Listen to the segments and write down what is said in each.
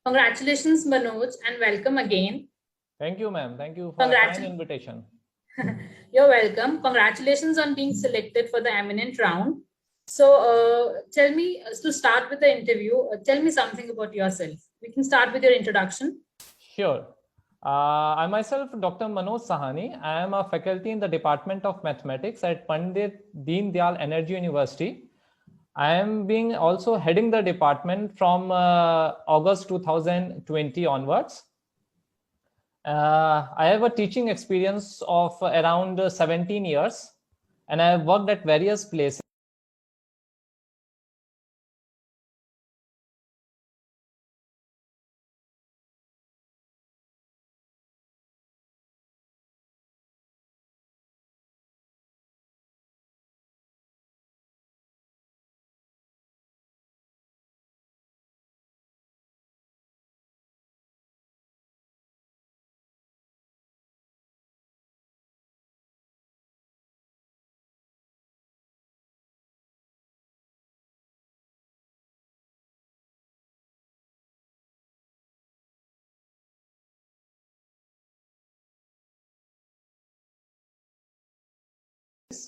Congratulations, Manoj, and welcome again. Thank you, ma'am. Thank you for a kind invitation. You're welcome. Congratulations on being selected for the Eminent round. So tell me, to start with the interview, tell me something about yourself. We can start with your introduction. Sure. I myself, Dr. Manoj Sahni. I am a faculty in the Department of Mathematics at Pandit Deen Dayal Energy University. I am being also heading the department from August 2020 onwards. I have a teaching experience of around 17 years, and I have worked at various places.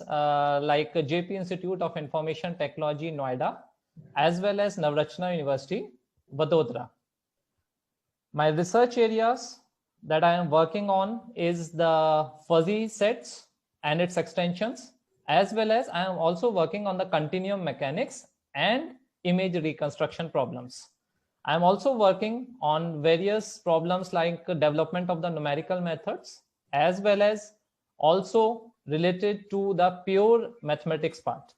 Like JP Institute of Information Technology, Noida, as well as Navrachna University, Vadodara. My research areas that I am working on is the fuzzy sets and its extensions, as well as I am also working on the continuum mechanics and image reconstruction problems. I am also working on various problems like development of the numerical methods, as well as also related to the pure mathematics part.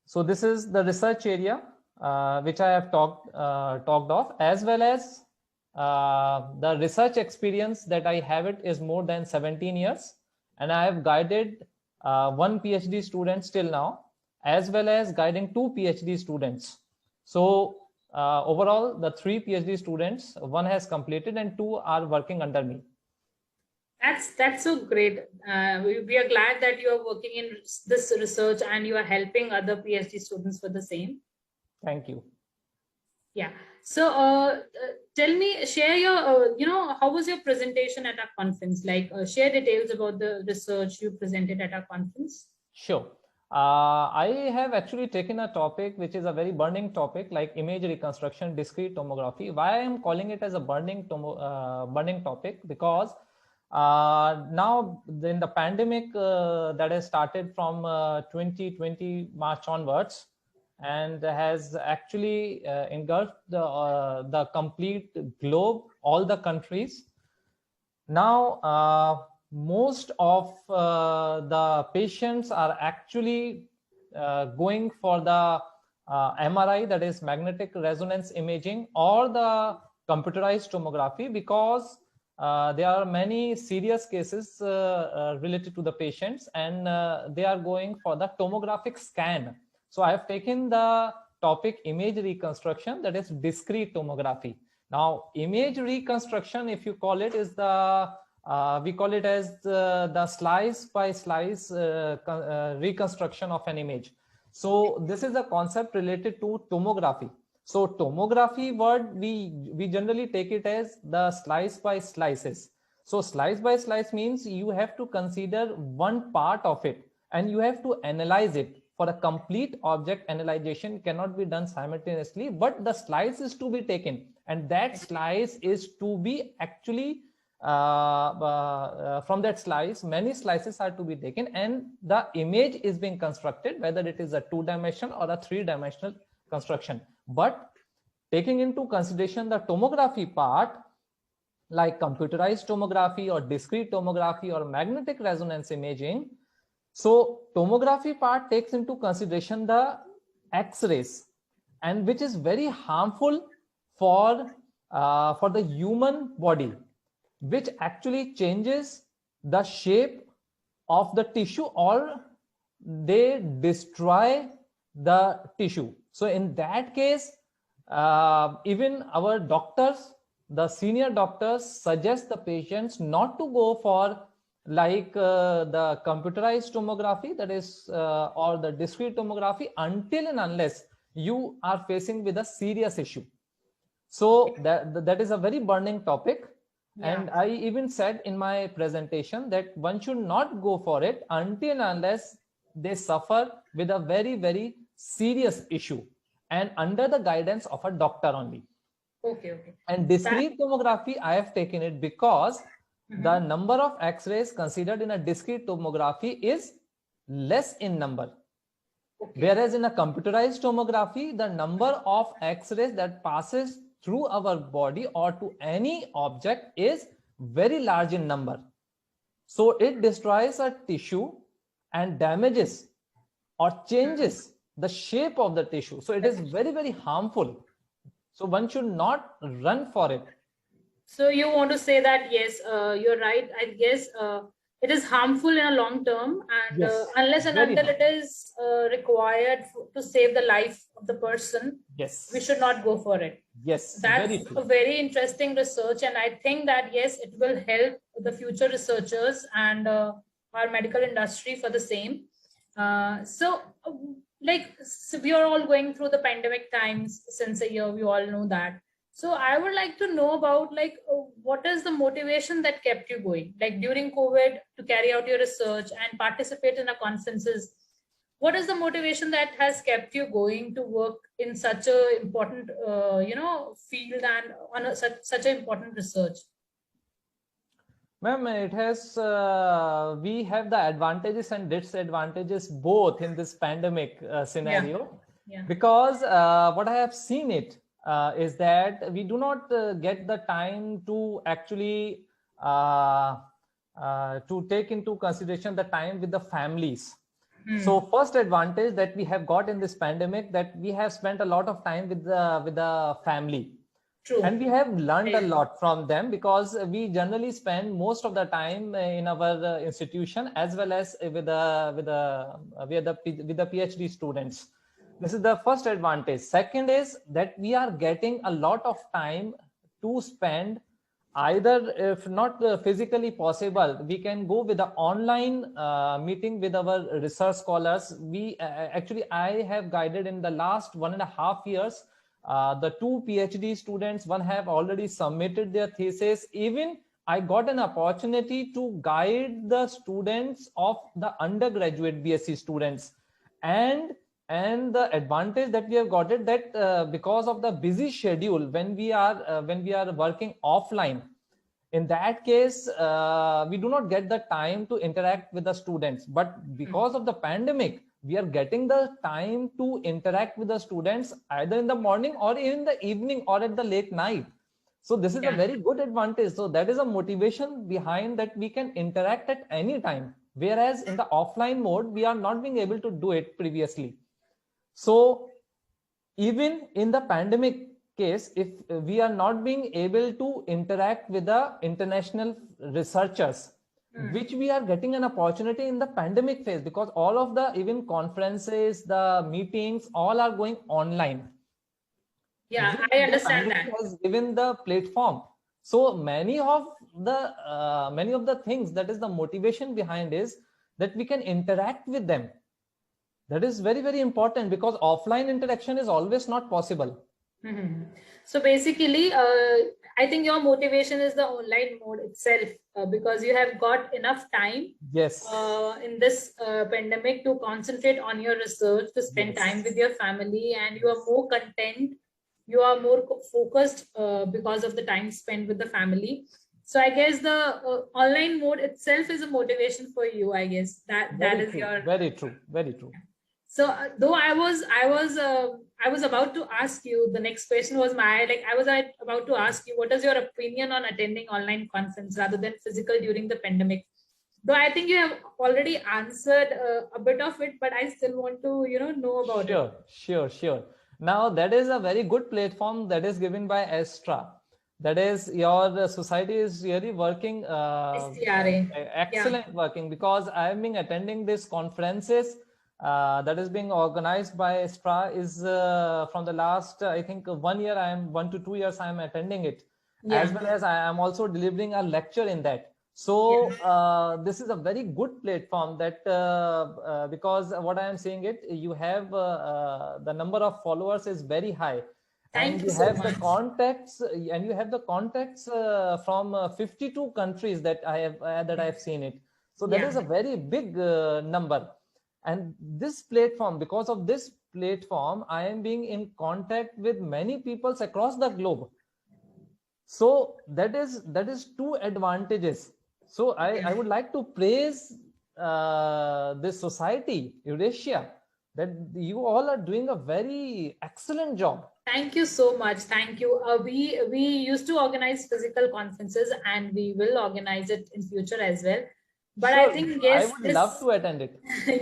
So this is the research area which I have talked of, as well as the research experience that I have it is more than 17 years, and I have guided one PhD student till now, as well as guiding two PhD students. So overall, the 3 PhD students, one has completed and 2 are working under me. That's so great. We are glad that you are working in this research and you are helping other PhD students for the same. Thank you. Yeah. So tell me, share your, how was your presentation at our conference? Like share details about the research you presented at our conference. Sure. I have actually taken a topic which is a very burning topic, like image reconstruction, discrete tomography. Why I am calling it as a burning topic? Because now in the pandemic that has started from 2020 March onwards, and has actually engulfed the complete globe, all the countries. Now, most of the patients are actually going for the MRI, that is magnetic resonance imaging, or the computerized tomography, because there are many serious cases related to the patients, and they are going for the tomographic scan. So I have taken the topic image reconstruction, that is discrete tomography. Now, image reconstruction, if you call it, is the we call it as the slice by slice reconstruction of an image. So this is a concept related to tomography. So tomography word, we generally take it as the slice by slices. So slice by slice means you have to consider one part of it and you have to analyze it. For a complete object, analyzation cannot be done simultaneously, but the slice is to be taken, and that slice is to be actually from that slice, many slices are to be taken, and the image is being constructed, whether it is a 2-dimensional or a 3-dimensional construction. But taking into consideration the tomography part, like computerized tomography or discrete tomography or magnetic resonance imaging, so tomography part takes into consideration the X-rays, and which is very harmful for the human body, which actually changes the shape of the tissue, or they destroy the tissue. So in that case, even our doctors, the senior doctors, suggest the patients not to go for like the computerized tomography, that is or the discrete tomography, until and unless you are facing with a serious issue. So that is a very burning topic. Yeah. And I even said in my presentation that one should not go for it until unless they suffer with a very, very serious issue and under the guidance of a doctor only. Okay, okay. And discrete tomography, I have taken it because the number of X-rays considered in a discrete tomography is less in number. Okay. Whereas in a computerized tomography, the number of X-rays that passes through our body or to any object is very large in number. So it destroys a tissue and damages or changes the shape of the tissue. So it is very, very harmful. So one should not run for it. So you want to say that, yes, you're right. I guess it is harmful in a long term, and Yes, unless and very until it is required to save the life of the person, yes, we should not go for it. yes, That's very true. a very interesting research, and I think that, yes, it will help the future researchers and our medical industry for the same. So we are all going through the pandemic times since a year. We all know that. So I would like to know about what is the motivation that kept you going, like during COVID, to carry out your research and participate in a conferences. What is the motivation that has kept you going to work in such a important, field and on such an important research? Ma'am, it has, we have the advantages and disadvantages both in this pandemic scenario. Yeah. Because what I have seen it is that we do not get the time to actually to take into consideration the time with the families. So first advantage that we have got in this pandemic, that we have spent a lot of time with the family. True. And we have learned a lot from them, because we generally spend most of the time in our institution as well as with the PhD students. This is the first advantage. Second is that we are getting a lot of time to spend, either if not physically possible, we can go with the online meeting with our research scholars. We actually, I have guided in the last 1.5 years the 2 PhD students. One have already submitted their thesis. Even I got an opportunity to guide the students of the undergraduate BSc students. And the advantage that we have got it, that because of the busy schedule, when we are working offline, in that case we do not get the time to interact with the students. But because of the pandemic, we are getting the time to interact with the students either in the morning or in the evening or at the late night. So this is a very good advantage. So that is a motivation behind that we can interact at any time, whereas in the offline mode we are not being able to do it previously. So even in the pandemic case, if we are not being able to interact with the international researchers, which we are getting an opportunity in the pandemic phase, because all of the even conferences, the meetings, all are going online. Yeah, I understand that. Has given the platform. So many of the things, that is the motivation behind, is that we can interact with them. That is very, very important, because offline interaction is always not possible. So basically, I think your motivation is the online mode itself, because you have got enough time in this pandemic to concentrate on your research, to spend time with your family, and you are more content, you are more focused because of the time spent with the family. So I guess the online mode itself is a motivation for you. I guess that is your very true, very true. So though I was about to ask you, the next question was I was about to ask you, what is your opinion on attending online conference rather than physical during the pandemic? Though I think you have already answered a bit of it, but I still want to know about it. Sure. Now that is a very good platform that is given by Astra. That is, your society is really working excellent working, because I have been attending these conferences that is being organized by Astra is from the last I think 1 year, 1 to 2 years I am attending it, as well as I am also delivering a lecture in that. So this is a very good platform, that because what I am saying it, you have the number of followers is very high, Thank and you you so have the much. contacts, from 52 countries that I have seen it. So that Yeah. is a very big number. And this platform, because of this platform, I am being in contact with many peoples across the globe. So that is two advantages. So I would like to praise this society, Eurasia, that you all are doing a very excellent job. Thank you so much. Thank you. We used to organize physical conferences, and we will organize it in future as well. But I Sure, think I yes, would love this to attend it.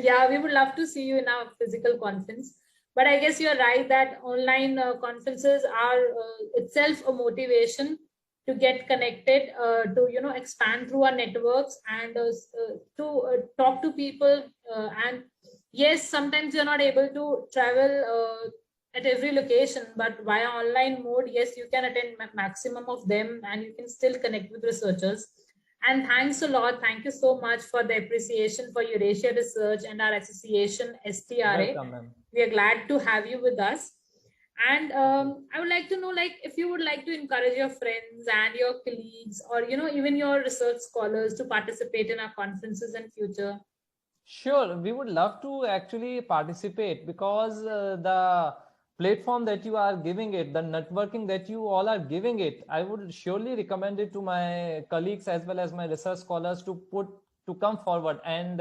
yeah, we would love to see you in our physical conference. But I guess you're right that online conferences are itself a motivation to get connected, to expand through our networks, and to talk to people. And yes, sometimes you're not able to travel at every location, but via online mode, yes, you can attend maximum of them, and you can still connect with researchers. And thanks a lot. Thank you so much for the appreciation for Eurasia Research and our association, STRA. Welcome, ma'am. We are glad to have you with us. And I would like to know, like, if you would like to encourage your friends and your colleagues, or even your research scholars, to participate in our conferences in future. Sure, we would love to actually participate, because the platform that you are giving it, the networking that you all are giving it, I would surely recommend it to my colleagues as well as my research scholars to come forward and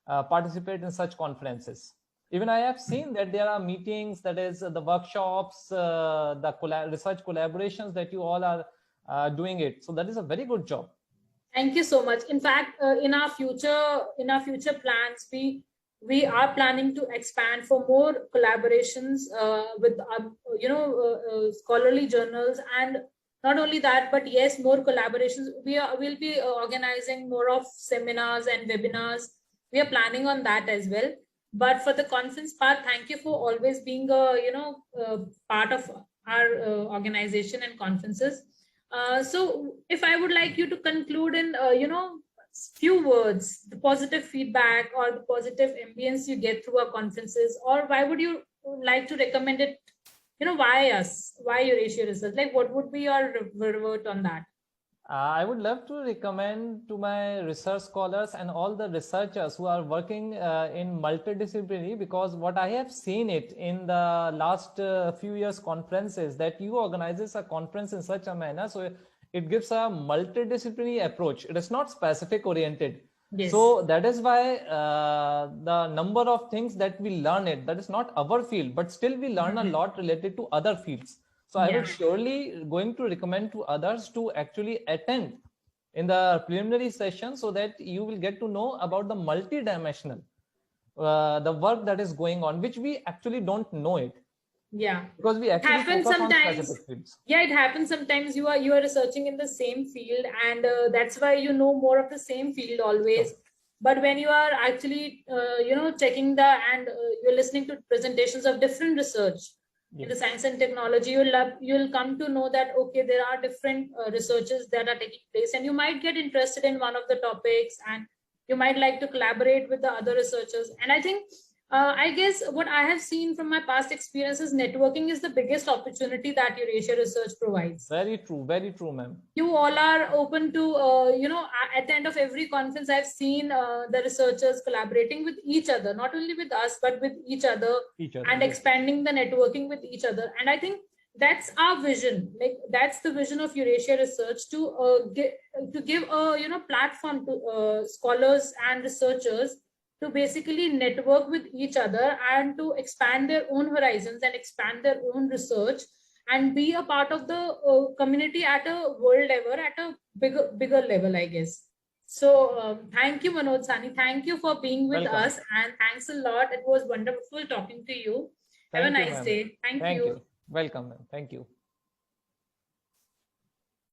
participate in such conferences. Even I have seen that there are meetings, that is the workshops, the research collaborations that you all are doing it. So that is a very good job. Thank you so much. In fact, in our future plans, we are planning to expand for more collaborations with scholarly journals, and not only that, but yes, more collaborations. We'll be organizing more of seminars and webinars. We are planning on that as well. But for the conference part, thank you for always being part of our organization and conferences. So if I would like you to conclude in few words, the positive feedback or the positive ambience you get through our conferences, or why would you like to recommend it? Why us? Why Eurasia Research? Like, what would be your revert on that? I would love to recommend to my research scholars and all the researchers who are working in multidisciplinary, because what I have seen it in the last few years conferences, that you organizes a conference in such a manner, so it gives a multidisciplinary approach. It is not specific oriented. Yes. So that is why the number of things that we learn it, that is not our field, but still we learn a lot related to other fields. So I Yeah. would surely going to recommend to others to actually attend in the preliminary session, so that you will get to know about the multidimensional, the work that is going on, which we actually don't know it. Yeah. Because we actually Happens focus on sometimes. specific fields. Yeah, it happens sometimes. You are researching in the same field, and that's why you know more of the same field always. Sure. But when you are actually checking and you're listening to presentations of different research in the Yes. science and technology, you'll come to know that okay, there are different researches that are taking place, and you might get interested in one of the topics, and you might like to collaborate with the other researchers. And I think I guess what I have seen from my past experiences, networking is the biggest opportunity that Eurasia Research provides. Very true, ma'am. You all are open to, at the end of every conference, I've seen the researchers collaborating with each other, not only with us, but with each other, and Yes. expanding the networking with each other. And I think that's our vision. Like, that's the vision of Eurasia Research, to give a platform to scholars and researchers to basically network with each other, and to expand their own horizons and expand their own research, and be a part of the community at a world level, at a bigger level, I guess. So thank you, Manoj, Sahni. Thank you for being with Welcome. us, and thanks a lot. It was wonderful talking to you. Have a Thank you, nice ma'am. day. Thank you. Welcome, ma'am. Thank you.